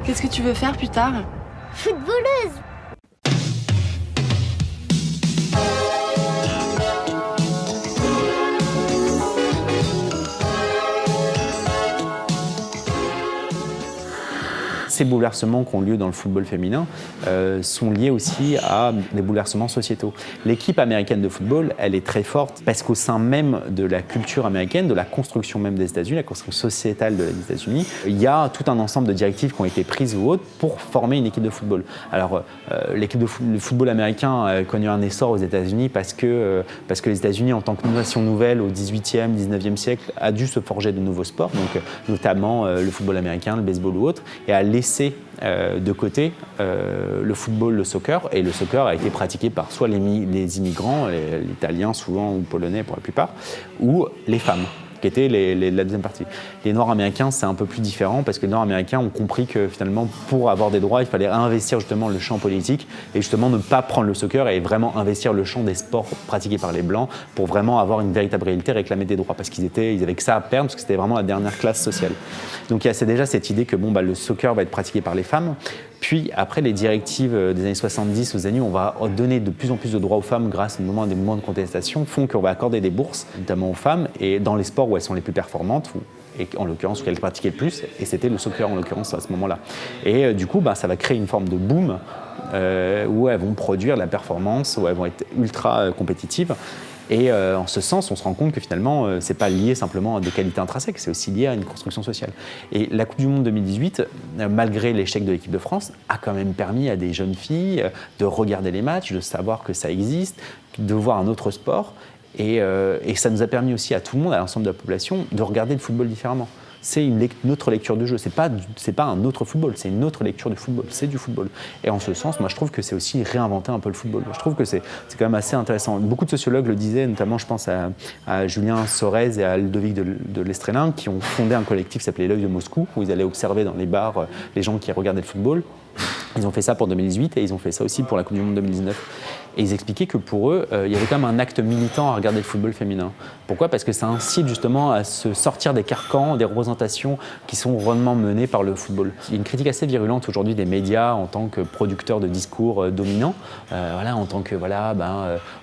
Qu'est-ce que tu veux faire plus tard? Footballeuse. Ces bouleversements qui ont lieu dans le football féminin sont liés aussi à des bouleversements sociétaux. L'équipe américaine de football, elle est très forte parce qu'au sein même de la culture américaine, de la construction même des États-Unis, la construction sociétale des États-Unis, il y a tout un ensemble de directives qui ont été prises ou autres pour former une équipe de football. Alors, l'équipe de football américain a connu un essor aux États-Unis parce que les États-Unis, en tant que nation nouvelle au XVIIIe, XIXe siècle, a dû se forger de nouveaux sports, donc notamment le football américain, le baseball ou autre, et a laissé de côté le football, le soccer, et le soccer a été pratiqué par soit les immigrants, les Italiens souvent ou Polonais pour la plupart, ou les femmes, qui étaient la deuxième partie. Les Noirs américains, c'est un peu plus différent parce que les Noirs américains ont compris que finalement, pour avoir des droits, il fallait investir justement le champ politique et justement ne pas prendre le soccer et vraiment investir le champ des sports pratiqués par les Blancs pour vraiment avoir une véritable réalité, réclamer des droits parce qu'ils avaient que ça à perdre parce que c'était vraiment la dernière classe sociale. Donc c'est déjà cette idée que le soccer va être pratiqué par les femmes. Puis après les directives des années 70 aux années où on va donner de plus en plus de droits aux femmes grâce notamment à des mouvements de contestation font qu'on va accorder des bourses notamment aux femmes et dans les sports où elles sont les plus performantes et en l'occurrence où elles pratiquaient le plus et c'était le soccer en l'occurrence à ce moment-là. Et du coup ça va créer une forme de boom où elles vont produire la performance, où elles vont être ultra compétitives. Et en ce sens, on se rend compte que finalement, ce n'est pas lié simplement à des qualités intrinsèques, c'est aussi lié à une construction sociale. Et la Coupe du Monde 2018, malgré l'échec de l'équipe de France, a quand même permis à des jeunes filles de regarder les matchs, de savoir que ça existe, de voir un autre sport. Et ça nous a permis aussi à tout le monde, à l'ensemble de la population, de regarder le football différemment. C'est une autre lecture du jeu. C'est pas un autre football, c'est une autre lecture du football. C'est du football. Et en ce sens, moi, je trouve que c'est aussi réinventer un peu le football. Je trouve que c'est quand même assez intéressant. Beaucoup de sociologues le disaient, notamment, je pense à Julien Sorez et à Ludovic de Lestrelin, qui ont fondé un collectif qui s'appelait L'œil de Moscou, où ils allaient observer dans les bars les gens qui regardaient le football. Ils ont fait ça pour 2018 et ils ont fait ça aussi pour la Coupe du Monde 2019. Et ils expliquaient que pour eux, il y avait quand même un acte militant à regarder le football féminin. Pourquoi ? Parce que ça incite justement à se sortir des carcans, des représentations qui sont rondement menées par le football. Il y a une critique assez virulente aujourd'hui des médias en tant que producteurs de discours dominants. En tant que,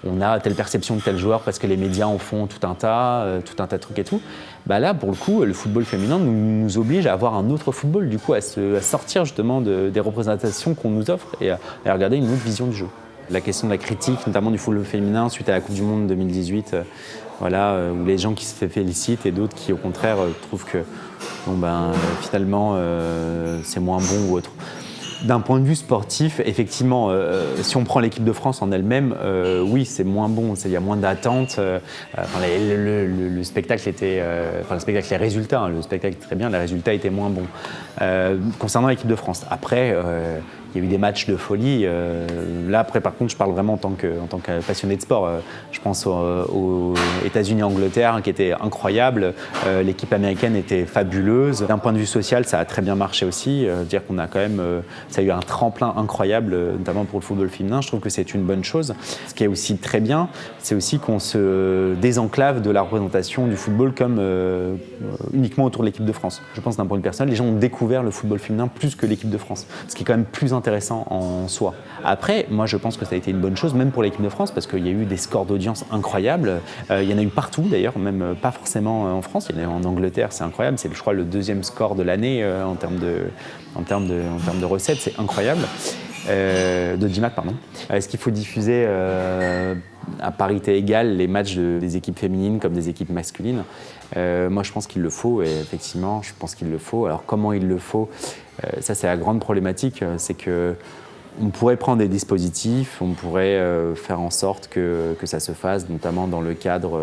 on a telle perception de tel joueur parce que les médias en font tout un tas de trucs et tout. Là, pour le coup, le football féminin nous oblige à avoir un autre football, du coup, à sortir justement des représentations qu'on nous offre et à regarder une autre vision du jeu. La question de la critique, notamment du football féminin, suite à la Coupe du Monde 2018, où les gens qui se félicitent et d'autres qui, au contraire, trouvent que finalement, c'est moins bon ou autre. D'un point de vue sportif, effectivement, si on prend l'équipe de France en elle-même, oui, c'est moins bon, il y a moins d'attentes. Le spectacle était, les résultats, le spectacle était très bien, les résultats étaient moins bons. Concernant l'équipe de France, après, il y a eu des matchs de folie. Là, après, par contre, je parle vraiment en tant que passionné de sport. Je pense aux États-Unis-Angleterre, qui était incroyable. L'équipe américaine était fabuleuse. D'un point de vue social, ça a très bien marché aussi. Dire qu'on a quand même, ça a eu un tremplin incroyable, notamment pour le football féminin. Je trouve que c'est une bonne chose. Ce qui est aussi très bien, c'est aussi qu'on se désenclave de la représentation du football comme uniquement autour de l'équipe de France. Je pense d'un point de vue personnel, les gens ont découvert le football féminin plus que l'équipe de France, ce qui est quand même plus intéressant en soi. Après, moi je pense que ça a été une bonne chose, même pour l'équipe de France, parce qu'il y a eu des scores d'audience incroyables. Il y en a eu partout d'ailleurs, même pas forcément en France. Il y en a eu en Angleterre, c'est incroyable. C'est, je crois, le deuxième score de l'année en termes de recettes, c'est incroyable. D'audimat, pardon. Est-ce qu'il faut diffuser à parité égale les matchs des équipes féminines comme des équipes masculines ? Moi, je pense qu'il le faut, et effectivement, je pense qu'il le faut. Alors, comment il le faut ? Ça, c'est la grande problématique, c'est qu'on pourrait prendre des dispositifs, on pourrait faire en sorte que ça se fasse, notamment dans le cadre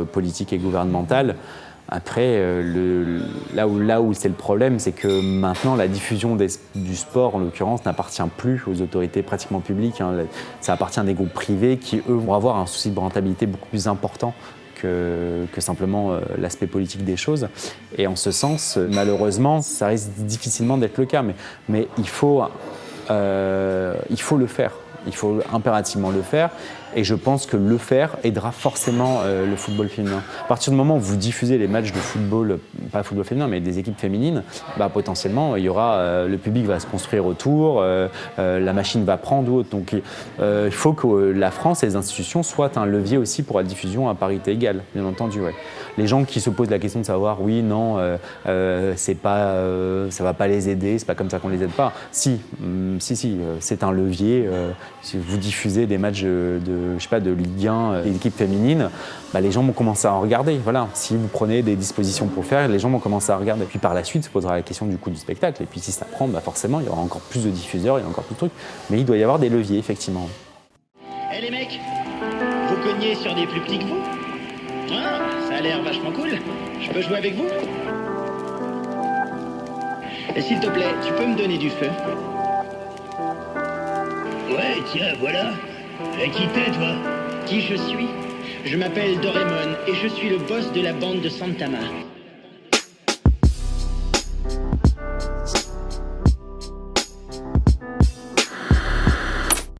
politique et gouvernemental. Après, là où c'est le problème, c'est que maintenant, la diffusion du sport, en l'occurrence, n'appartient plus aux autorités pratiquement publiques. Ça appartient à des groupes privés qui, eux, vont avoir un souci de rentabilité beaucoup plus important que simplement l'aspect politique des choses. Et en ce sens, malheureusement, ça risque difficilement d'être le cas. Mais il faut le faire. Il faut impérativement le faire. Et je pense que le faire aidera forcément le football féminin. À partir du moment où vous diffusez les matchs de football, pas football féminin, mais des équipes féminines, potentiellement, il y aura, le public va se construire autour, la machine va prendre ou autre. Donc il faut que la France et les institutions soient un levier aussi pour la diffusion à parité égale, bien entendu. Ouais. Les gens qui se posent la question de savoir, oui, non, c'est pas, ça va pas les aider, c'est pas comme ça qu'on les aide pas. Si, c'est un levier. Si vous diffusez des matchs de Ligue 1, des équipes féminines, les gens vont commencer à en regarder. Voilà. Si vous prenez des dispositions pour le faire, les gens vont commencer à regarder. Puis par la suite, se posera la question du coût du spectacle. Et puis si ça prend, forcément, il y aura encore plus de diffuseurs, il y aura encore plus de trucs. Mais il doit y avoir des leviers, effectivement. Eh les mecs, vous cognez sur des plus petits que vous? Ah, ça a l'air vachement cool. Je peux jouer avec vous? Et s'il te plaît, tu peux me donner du feu? Ouais, tiens, voilà. Qui t'es, toi? Qui je suis? Je m'appelle Doraemon et je suis le boss de la bande de Santama.